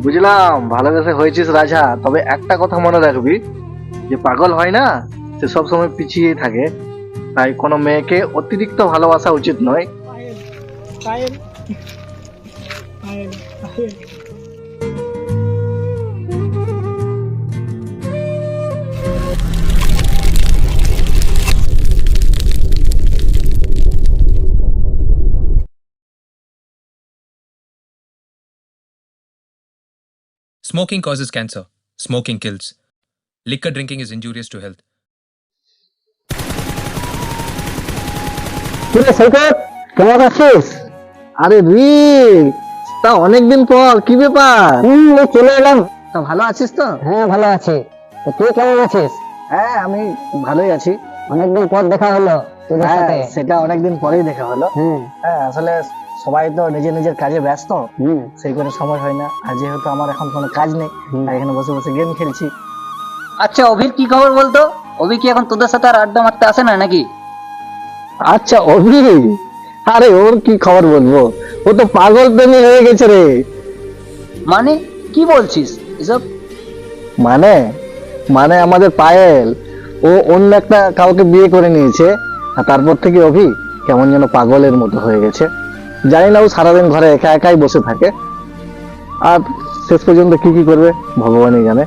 বুঝলাম ভালোবেসে হয়েছিস রাজা, তবে একটা কথা মনে রাখবি, যে পাগল হয় না সে সব সময় পিছিয়ে থাকে। তাই কোনো মেয়েকে অতিরিক্ত ভালোবাসা উচিত নয়। Payel Payel Payel Smoking causes cancer. Smoking kills. Liquor drinking is injurious to health. কিরে সৈকত, কেমন আছিস? আরে রিক, তা অনেকদিন পর, কি ব্যাপার? চলে এলাম। তা ভালো আছিস তো? হ্যাঁ ভালো আছি। তো তুই কেমন আছিস? হ্যাঁ আমি ভালোই আছি। অনেকদিন পর দেখা হলো তোদের হ্যাঁ সাথে। সেটা অনেকদিন পরেই দেখা হলো। হ্যাঁ আসলে সবাই তো নিজের নিজের কাজে ব্যস্ত, সেই করে সময় হয় না। আর যেহেতু আমার এখন কোনো কাজ নেই, তাই এখানে বসে বসে গেম খেলছি। আচ্ছা অভির কি খবর বলতো? অভি কি এখন তোদের সাথে আর আড্ডা মারতে আসে না নাকি? আচ্ছা অভি, আরে ওর কি খবর বলবো, ও তো পাগল প্রেমী হয়ে গেছে রে। মানে কি বলছিস এসব? মানে মানে আমাদের পায়েল, ও অন্য একটা কাউকে বিয়ে করে নিয়েছে, আর তারপর থেকে অভি কেমন যেন পাগলের মতো হয়ে গেছে। জানি না, ও সারাদিন ঘরে একা একাই বসে থাকে, আর শেষ পর্যন্ত কি কি করবে ভগবানই জানে।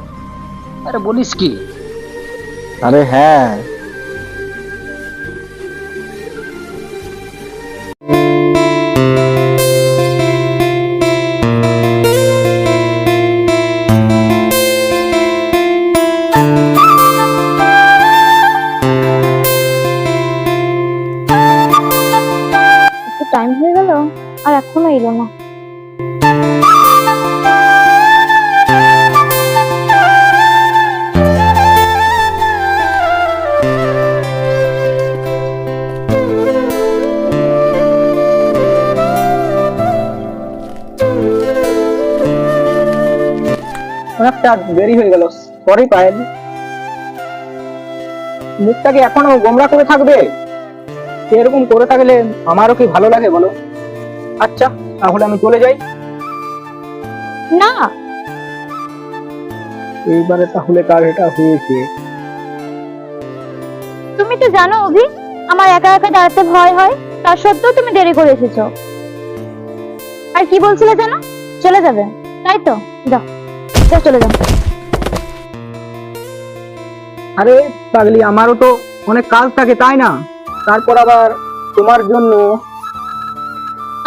আরে বলিস কি? আরে হ্যাঁ, টাইম হয়ে গেল আর এখনো এলো না। অনেকটা দেরি হয়ে গেল, সরি পায়েল। মুখটাকে এখনো গোমরা করে থাকবে? এরকম করে থাকলে আমারও কি ভালো লাগে বলো? আচ্ছা তাহলে আমি চলে যাই। না, এইবারে তাহলে কার এটা হয়েছে? তুমি তো জানো অভি, আমার একা একা দাঁড়াতে ভয় হয়, তার সত্ত্বেও তুমি দেরি করে এসেছো। আর কি বলছিলে জানো? চলে যাবে, তাই তো? যাও যাও, চলে যাও। আরে পাগলি, আমারও তো অনেক কাজ থাকে তাই না? তারপর আবার তোমার জন্য।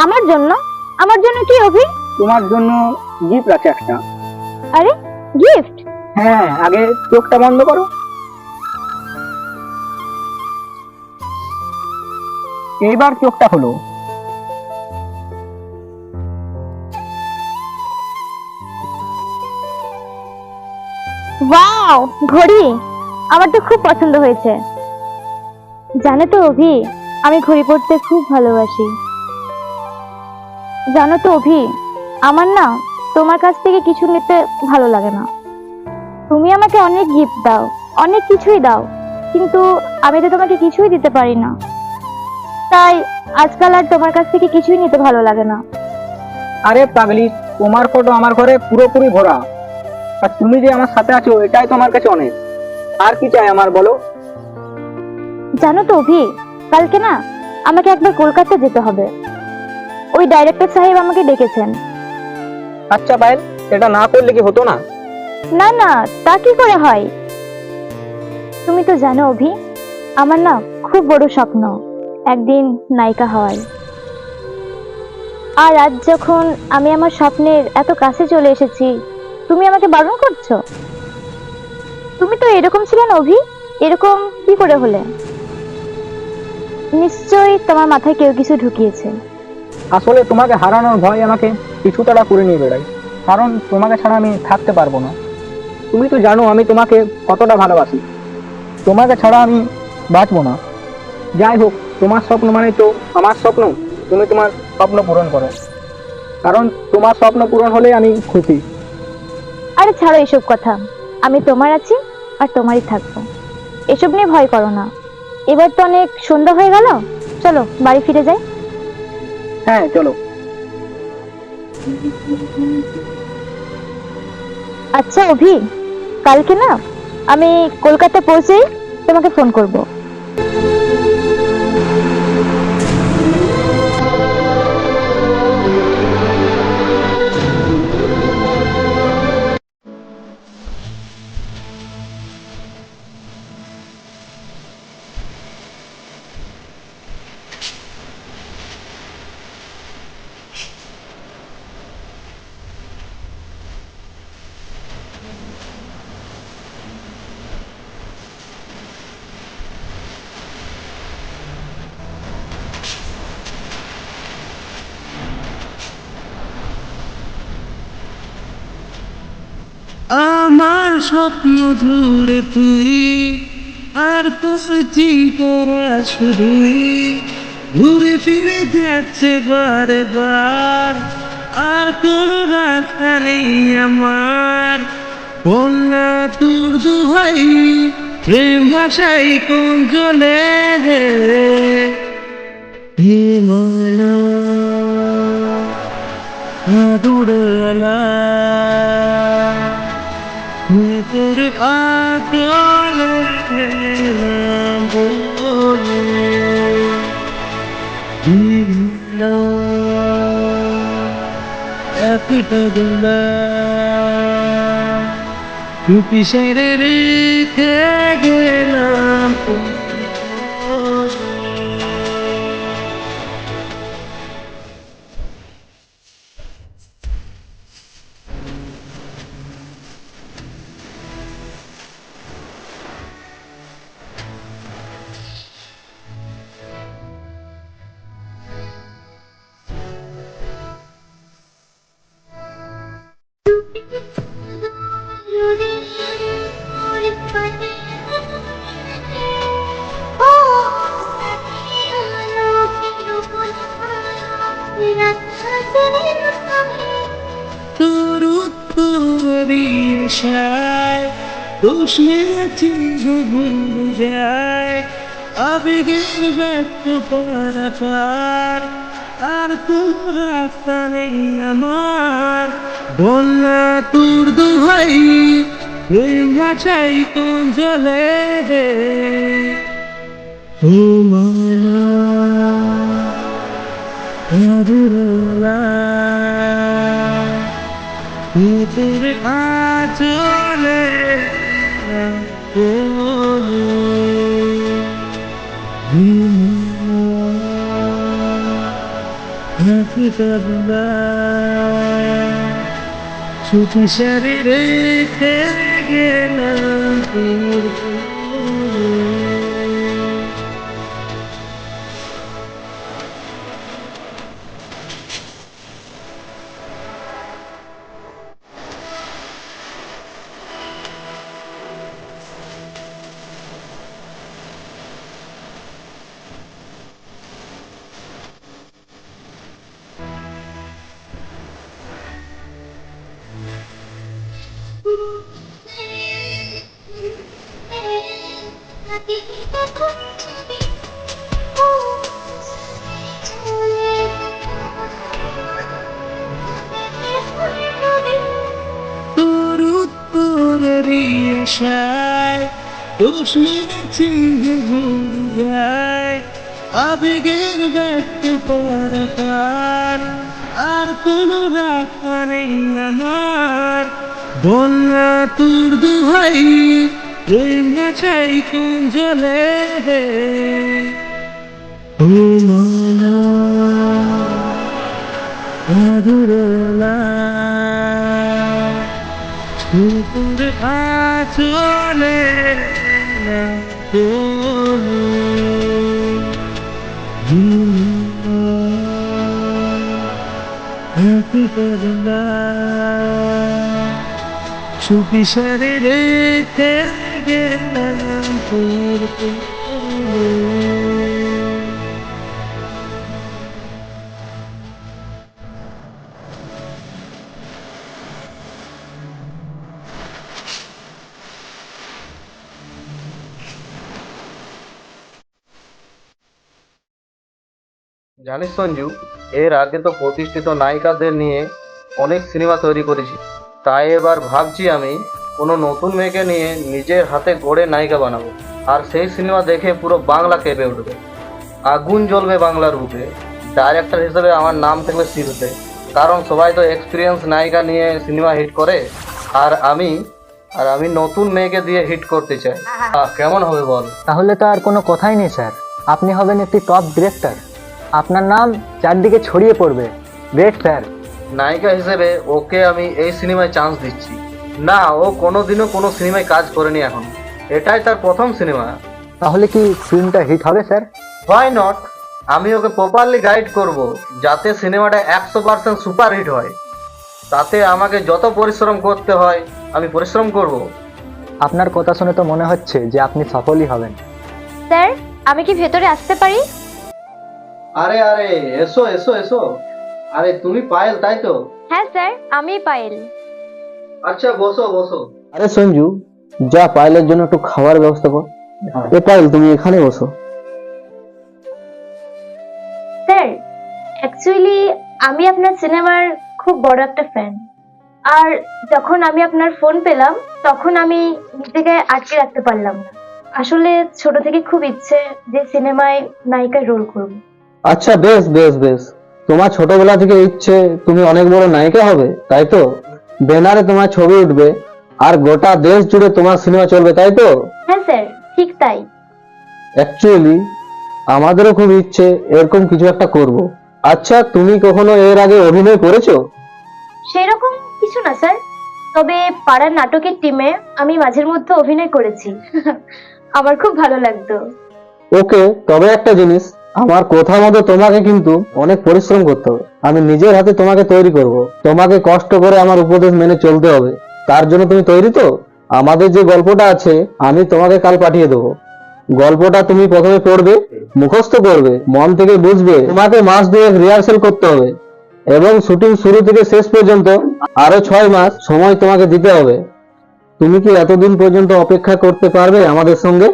আমার জন্য? আমার জন্য কি অভি? তোমার জন্য গিফট আছে একটা। আরে গিফট? হ্যাঁ, আগে চোখটা বন্ধ করো। এইবার চোখটা হলো। ওয়াও, ঘড়ি! আমার তো খুব পছন্দ হয়েছে। জানো তো অভি, আমি ঘড়ি পরতে খুব ভালোবাসি। জানো তো অভি, আমার না তোমার কাছ থেকে কিছু নিতে ভালো লাগে না। তুমি আমাকে অনেক গিফট দাও, অনেক কিছুই দাও, কিন্তু আমি তো তোমাকে কিছুই দিতে পারি না। তাই আজকাল আর তোমার কাছ থেকে কিছুই নিতে ভালো লাগে না। আরে পাগলি, তোমার ফটো আমার ঘরে পুরোপুরি ভরা, আর তুমি যে আমার সাথে আছো এটাই তো আমার কাছে অনেক। আর কি চাই আমার বলো? জানো তো অভি, কালকে না আমাকে একবার কলকাতা যেতে হবে। ওই ডাইরেক্টর সাহেব আমাকে ডেকেছেন। আচ্ছা পায়েল, এটা না করলে কি হতো না? না না, তা কি করে হয়? তুমি তো জানো অভি, আমার না খুব বড় স্বপ্ন একদিন নায়িকা হওয়ার। আর আজ যখন আমি আমার স্বপ্নের এত কাছে চলে এসেছি, তুমি আমাকে বারণ করছো? তুমি তো এরকম ছিলে না অভি, এরকম কি করে হলে? নিশ্চয়ই তোমার মাথায় কেউ কিছু ঢুকিয়েছে। আসলে তোমাকে হারানোর ভয় আমাকে কিছু তাড়া করে নিয়ে বেড়াই, কারণ তোমাকে ছাড়া আমি থাকতে পারবো না। তুমি তো জানো আমি তোমাকে কতটা ভালোবাসি, তোমাকে ছাড়া আমি বাঁচবো না। যাই হোক, তোমার স্বপ্ন মানে তো আমার স্বপ্ন। তুমি তোমার স্বপ্ন পূরণ করো, কারণ তোমার স্বপ্ন পূরণ হলে আমি খুশি। আরে ছাড়ো এসব কথা, আমি তোমার আছি আর তোমারই থাকবো। এসব নিয়ে ভয় করো না। এবার তো অনেক সন্ধ্যা হয়ে গেল, চলো বাড়ি ফিরে যাই। হ্যাঁ চলো। আচ্ছা অভি, কালকে না আমি কলকাতা পৌঁছেই তোমাকে ফোন করব। আমার স্বপ্ন ধরে তুই আর তুই করা শুরুই ঘুরে ফিরে যাচ্ছে বারে বার আর কোন রাস্তা নেই আমার বন্যা তোর দুহাই প্রেম ভাষাই কোন জলে দূরলা তোর আদলে বলে দিল একটা গোলা চুপি সেরে রেখে গেলাম তোর উত্তরের সায় দোষ মেরেছি বন্ধু যায় আবেগের ব্যক্ত পারাপার আর তোর রাস্তা নেই আমার বন্যা তোর দুহাই প্রেম গাছাই কোন জলে তোর আচলে সুখী শরীরে গেলাম তোর তোর উত্তরের আশায় দোষ মেরেছি ভুলে যায় আবেগের ব্যক্ত পারাপার আর কোন রাখা নেই আমার বন্যা তোর দুহাই প্রেম গাছাই কোন জলে ও মালা আদুরলা তোর আচলে চুপি সারে রেখে গেলাম তোর জানিস সঞ্জু, এর আগে তো প্রতিষ্ঠিত নায়িকাদের নিয়ে অনেক সিনেমা তৈরি করেছি, তাই এবার ভাবছি আমি কোনো নতুন মেয়েকে নিয়ে নিজের হাতে গড়ে নায়িকা বানাবো। আর সেই সিনেমা দেখে পুরো বাংলা কেঁপে উঠবে, আগুন জ্বলবে বাংলার বুকে। ডাইরেক্টর হিসেবে আমার নাম থাকবে শুরুতে, কারণ সবাই তো এক্সপিরিয়েন্স নায়িকা নিয়ে সিনেমা হিট করে, আর আমি নতুন মেয়েকে দিয়ে হিট করতে চাই। কেমন হবে বল? তাহলে তো আর কোনো কথাই নেই স্যার, আপনি হবেন একটি টপ ডিরেক্টর, আপনার নাম চারদিকে ছড়িয়ে পড়বে। Great sir. নায়িকা হিসেবে ওকে আমি এই সিনেমায় চান্স দিচ্ছি। না, ও কোনোদিনও কোনো সিনেমায় কাজ করেনি, এখন এটাই তার প্রথম সিনেমা। তাহলে কি ফিল্মটা হিট হবে স্যার? Why not? আমি ওকে প্রপারলি গাইড করব যাতে সিনেমাটা 100% সুপার হিট হয়। তাতে আমাকে যত পরিশ্রম করতে হয় আমি পরিশ্রম করব। আপনার কথা শুনে তো মনে হচ্ছে যে আপনি সফলই হবেন। স্যার, আমি কি ভেতরে আসতে পারি? আরে আরে, এসো এসো এসো। আরে তুমি পায়েল, তাই তো? হ্যাঁ স্যার, আমি পায়েল। আচ্ছা, বসো বসো। আরে সঞ্জু, যা পায়েলের জন্য একটু খাবার ব্যবস্থা কর। এ পায়েল, তুমি এখানে বসো। স্যার, অ্যাকচুয়ালি আমি আপনার সিনেমার খুব বড় একটা ফ্যান। আর যখন আমি আপনার ফোন পেলাম তখন আমি নিজেকে আটকে রাখতে পারলাম না। আসলে ছোট থেকে খুব ইচ্ছে যে সিনেমায় নায়িকার রোল করব। আচ্ছা, বেশ বেশ বেশ। তোমার ছোটবেলা থেকে ইচ্ছে তুমি অনেক বড় নায়িকা হবে, তাই তো? ব্যানারে তোমার ছবি উঠবে আর গোটা দেশ জুড়ে তোমার সিনেমা চলবে, তাই তো? হ্যাঁ স্যার, ঠিক তাই। অ্যাকচুয়ালি আমাদেরও খুব ইচ্ছে এরকম কিছু একটা করব। আচ্ছা, তুমি কখনো এর আগে অভিনয় করেছো? সেরকম কিছু না স্যার, তবে পাড়ার নাটকের টিমে আমি মাঝের মধ্যে অভিনয় করেছি। আমার খুব ভালো লাগতো। ওকে, তবে একটা জিনিস, আমার কথা মতো তোমাকে কিন্তু অনেক পরিশ্রম করতে হবে। আমি নিজের হাতে তোমাকে তৈরি করব, তোমাকে কষ্ট করে আমার উপদেশ মেনে চলতে হবে। তার জন্য তুমি তৈরি তো? আমাদের যে গল্পটা আছে আমি তোমাকে কাল পাঠিয়ে দেবো। গল্পটা তুমি প্রথমে পড়বে, মুখস্থ করবে, মন থেকে বুঝবে। তোমাকে মাস 2 রিহার্সেল করতে হবে এবং শুটিং শুরু থেকে শেষ পর্যন্ত আরো 6 মাস সময় তোমাকে দিতে হবে। তুমি কি এতদিন পর্যন্ত অপেক্ষা করতে পারবে আমাদের সঙ্গে?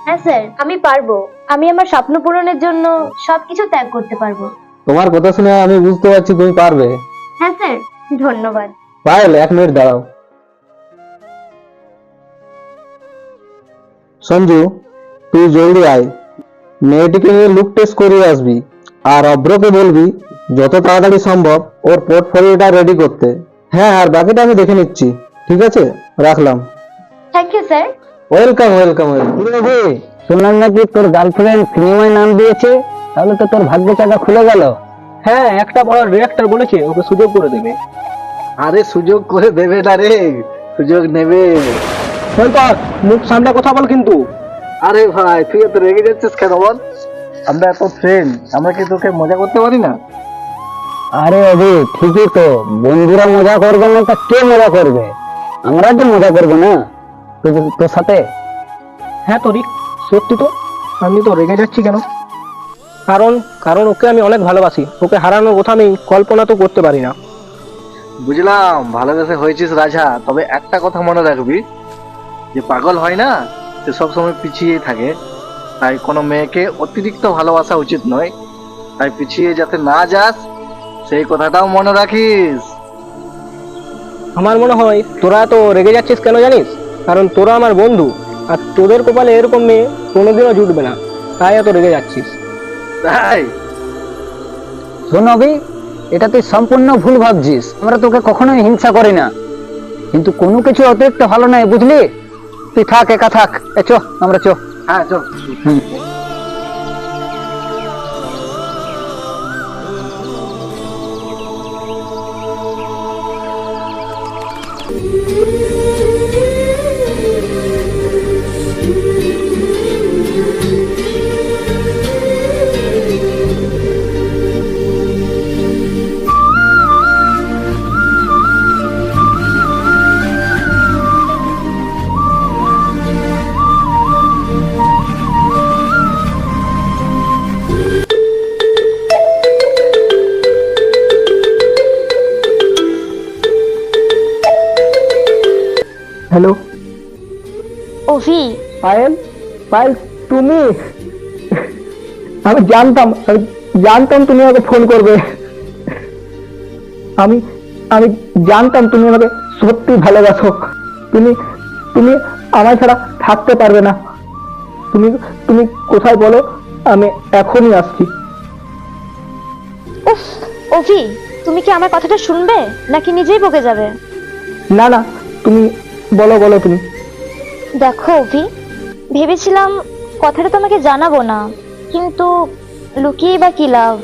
হ্যাঁ স্যার, আমি পারবো। আমি আমার স্বপ্ন পূরণের জন্য সবকিছু ত্যাগ করতে পারবো। তোমার কথা শুনে আমি বুঝতে পারছি তুমি পারবে। হ্যাঁ স্যার, ধন্যবাদ। পায়েল, 1 মিনিট দাঁড়াও। সঞ্জু, তুই জলদি আয়, মেয়েটিকে নিয়ে লুক টেস্ট করিয়ে আসবি। আর অভ্রকে বলবি যত তাড়াতাড়ি সম্ভব ওর পোর্টফোলিওটা রেডি করতে। হ্যাঁ, আর বাকিটা আমি দেখে নিচ্ছি। ঠিক আছে, রাখলাম। Thank you sir. Welcome welcome welcome. শুনলাম নাকি তোর গার্লফ্রেন্ড সিনেমায় নাম দিয়েছে, তাহলে তো তোর ভাগ্য চাকা খুলে গেল। হ্যাঁ, একটা বড় ডিরেক্টর বলেছে ওকে সুযোগ করে দেবে। আরে সুযোগ করে দেবে না রে, সুযোগ নেবে। সৈকত, মুখ সামনে কথা বল কিন্তু। আরে ভাই, তুই এত রেগে যাচ্ছিস কেন বল? আমরা এত ফ্রেন্ড, আমরা কি তোকে মজা করতে পারি না? আরে অভি, ঠিকই তো, বন্ধুরা মজা করবে না তা কে মজা করবে? আমরা তো মজা করবো না তোর সাথে। হ্যাঁ তরিক, সত্যি তো, আমি তো রেগে যাচ্ছি কেন? কারণ ওকে আমি অনেক ভালোবাসি। ওকে হারানোর কথা আমি কল্পনা তো করতে পারি না। বুঝলাম, ভালোবেসে হয়েছিস রাজা, তবে একটা কথা মনে রাখবি, যে পাগল হয় না সে সবসময় পিছিয়ে থাকে। তাই কোনো মেয়েকে অতিরিক্ত ভালোবাসা উচিত নয়। তাই পিছিয়ে যাতে না যাস সেই কথাটাও মনে রাখিস। আমার মনে হয় তোরা তো রেগে যাচ্ছিস কেন জানিস? কারণ তোরা আমার বন্ধু, আর তোদের কপালে এরকম মেয়ে কোনোদিনও জুটবে না, তাই এত রেগে যাচ্ছিস। তাই শোন অভি, এটা তুই সম্পূর্ণ ভুল ভাবছিস। আমরা তোকে কখনোই হিংসা করি না, কিন্তু কোনো কিছু অতিরিক্ত ভালো নয়, বুঝলি? তুই থাক, একা থাক। চো, আমরা চো। হ্যাঁ, চল। হ্যালো অভি, পায়েল, পায়েল তুমি? আমি জানতাম জানতাম তুমি আমাকে ফোন করবে। আমি আমি জানতাম তুমি আমাকে সত্যি ভালোবাসো। তুমি তুমি আমার ছাড়া থাকতে পারবে না। তুমি তুমি কোথায় বলো, আমি এখনই আসছি। উফ, অভি, তুমি কি আমার কথাটা শুনবে নাকি নিজেই বকে যাবে? না না, তুমি বলো বলো তুমি। দেখো অভি, ভেবেছিলাম কথাটা তোমাকে জানাবো না, কিন্তু লুকিয়ে বা কি লাভ।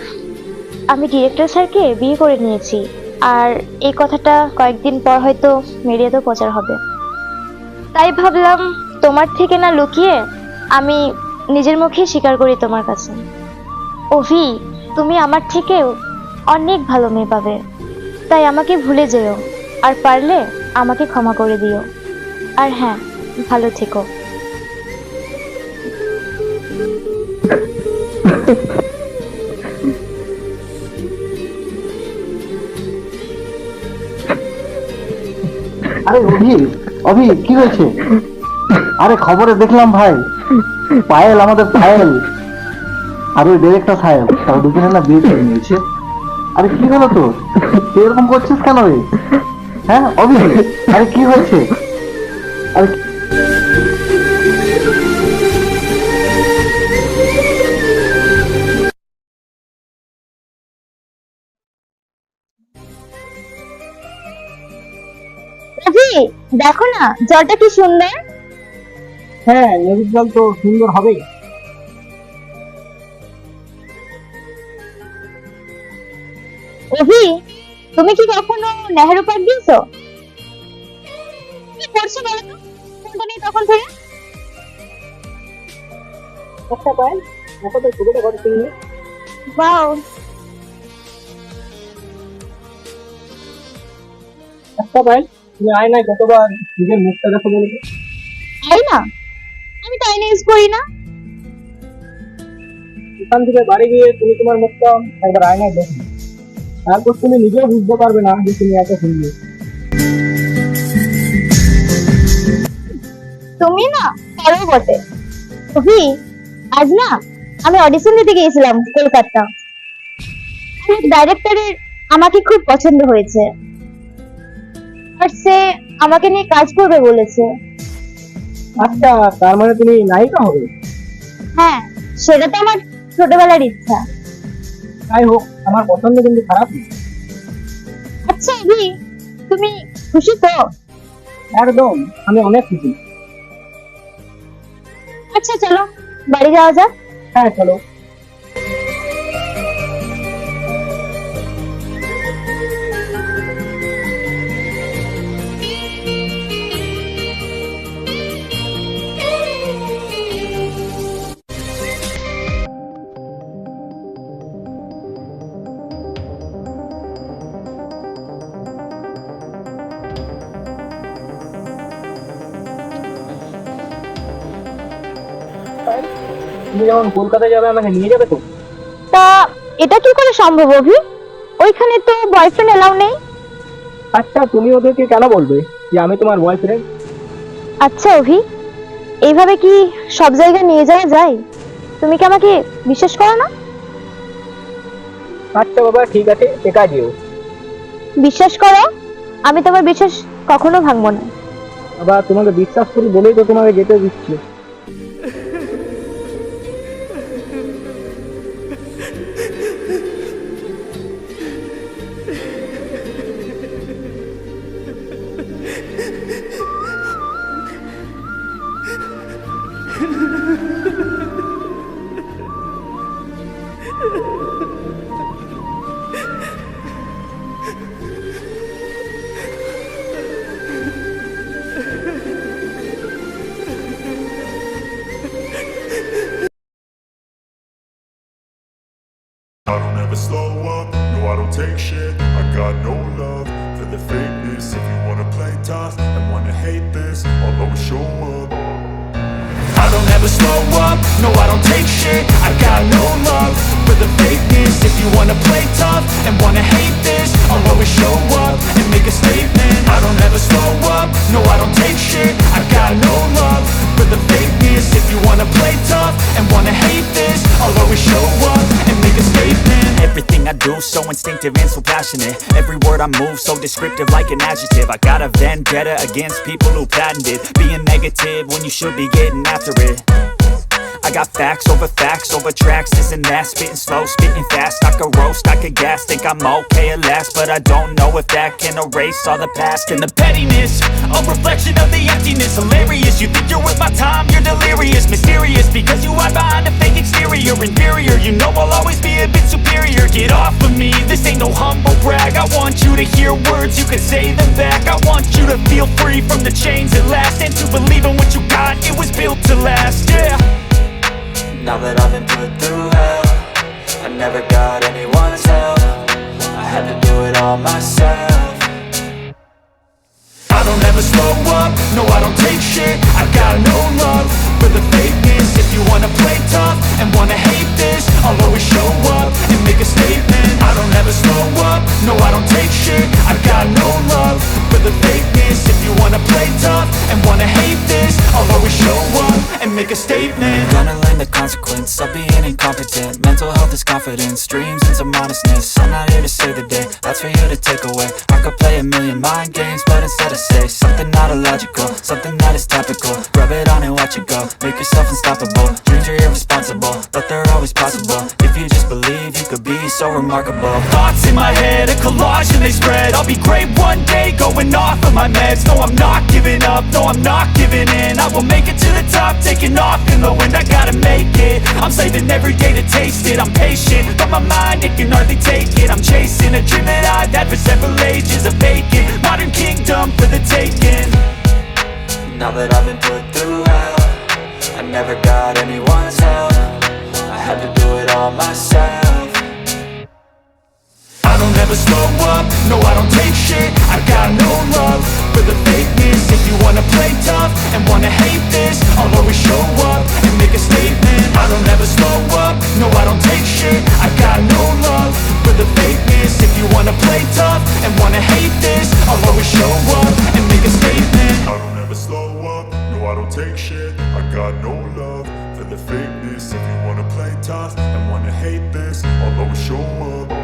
আমি ডিরেক্টর স্যারকে বিয়ে করে নিয়েছি, আর এই কথাটা কয়েকদিন পর হয়তো মিডিয়াতেও প্রচার হবে। তাই ভাবলাম তোমার থেকে না লুকিয়ে আমি নিজের মুখে স্বীকার করি তোমার কাছে। অভি, তুমি আমার থেকেও অনেক ভালো মেয়ে পাবে, তাই আমাকে ভুলে যেও, আর পারলে আমাকে ক্ষমা করে দিও। আর হ্যাঁ, ভালো থেকো। আরে অভি, অভি কি হয়েছে? আরে খবরে দেখলাম ভাই, পায়েল, আমাদের পায়েল আর ওই ডিরেক্টর সাহেব তারা দুজনে না বিয়ে করে নিয়েছে। আরে কি হলো তো, তুই এরকম করছিস কেন রে? হ্যাঁ অভি, আরে কি হয়েছে? আরে অভি, দেখো না জলটা কি সুন্দর। হ্যাঁ, নদীর জল তো সুন্দর হবে। অভি, তুমি কি কখনো নেহেরু পার্ক গিয়েছো? কি করছো বলো তো, ফোনটা নেই তখন থেকে। একটা পায়েল, দেখো তো ছবিটা কত সুন্দর। বাও, একটা পায়েল, তুমি আয়নায় কতবার নিজের মুখটা দেখো বলো তো? তাই না? আমি তো আইনা ইউজ করি না। এখান থেকে বাড়ি গিয়ে তুমি তোমার মুখটা একবার আয়নায় দেখো, তারপর তুমি নিজেও বুঝতে পারবে না যে তুমি এত সুন্দর। তুমি না পারো বটে। অভি, আজ না আমি অডিশন দিতে গিয়েছিলাম কলকাতা। ডাইরেক্টরের আমাকে খুব পছন্দ হয়েছে, আর সে আমাকে নিয়ে কাজ করবে বলেছে। আচ্ছা, তার মানে তুমি নায়িকা হবে? হ্যাঁ, সেটা তো আমার ছোটবেলার ইচ্ছা। যাই হোক, আমার পছন্দ কিন্তু খারাপ না। আচ্ছা অভি, তুমি খুশি তো? একদম, আমি অনেক খুশি। আচ্ছা চলো বাড়ি যাওয়া যাক। হ্যাঁ চলো। তুমি যখন কলকাতায় যাবে আমাকে নিয়ে যাবে তো? তা এটা কি করে সম্ভব অভি? ওইখানে তো বয়ফ্রেন্ড এলাও নেই। আচ্ছা, তুমি ওদেরকে কেন বলবে যে আমি তোমার বয়ফ্রেন্ড? আচ্ছা অভি, এইভাবে কি সব জায়গায় নিয়ে যাওয়া যায়? তুমি কি আমাকে বিশ্বাস করো না? আচ্ছা বাবা, ঠিক আছে, টেকা দিও। বিশ্বাস করো, আমি তোমার বিশ্বাস কখনো ভাঙবো না। বাবা, তোমাকে বিশ্বাস করি বলেই তো তোমাকে যেতে দিচ্ছি। I don't ever slow up, no I don't take shit. I got no love for the fakeness. If you wanna play tough and wanna hate this, I'll always show up. I don't ever slow up, no I don't take shit. I got no love for the fakeness. If you wanna play tough and wanna hate this, I'll always show up and make a statement. I don't ever slow up, no I don't take shit. I got no love for the fakeness. If you wanna play tough and wanna hate this, I'll always show up and make a statement. move, so instinctive and so passionate. Every word I move, so descriptive like an adjective. I got a vendetta against people who patented being negative when you should be getting after it. I got facts over tracks, this and that. Spitting slow, spitting fast, I could roast, I could gas. Think I'm okay at last, but I don't know if that can erase all the past. And the pettiness, a reflection of the emptiness. Hilarious, you think you're worth my time, you're delirious. Mysterious, because you hide behind a fake exterior. Inferior, you know I'll always be a bit superior. Get off of me, this ain't no humble brag. I want you to hear words, you can say them back. I want you to feel free from the chains at last, and to believe in what you got, it was built to last, yeah. Now that I've been put through hell, I never got anyone's help. I had to do it all myself. I don't ever slow up, no I don't take shit. I got no love for the fakeness. If you wanna play tough and wanna hate this, I'll always show up and make a statement. I don't ever slow up, no I don't take shit. I got no love for the fakeness. If you wanna play tough and wanna hate this, I'll always show up and make a statement. Gonna learn the consequence of being incompetent. Mental health is confidence, dreams and some honestness. I'm not here to save the day, that's for you to take away. I could play a million mind games, but instead I say something not illogical, something that is topical. Rub it on and watch it go, make yourself unstoppable. Dreams are irresponsible, but they're always possible. If you just believe, you could be so remarkable. Thoughts in my head, a collage and they spread. I'll be great one day, going off of my meds. No, I'm not giving up, no, I'm not giving in. I will make it to the top, taking off in the wind. I gotta make it, I'm saving every day to taste it. I'm patient, but my mind, it can hardly take it. I'm chasing a dream that I've had for several ages. A vacant, modern kingdom for the taking. Now that I've been put through hell, I never got anyone's help. I had to do it all myself. I don't ever slow up, no I don't take shit. I got no love for the fakeness. If you wanna play tough and wanna hate this, I'll always show up and make a statement. I don't ever slow up, no I don't take shit. I got no love for the fakeness. If you wanna play tough and wanna hate this, I'll always show up and make a statement. I don't ever slow up, no I don't take shit. I got no love for the fakeness. If you wanna play tough and wanna hate this, I'll always show up.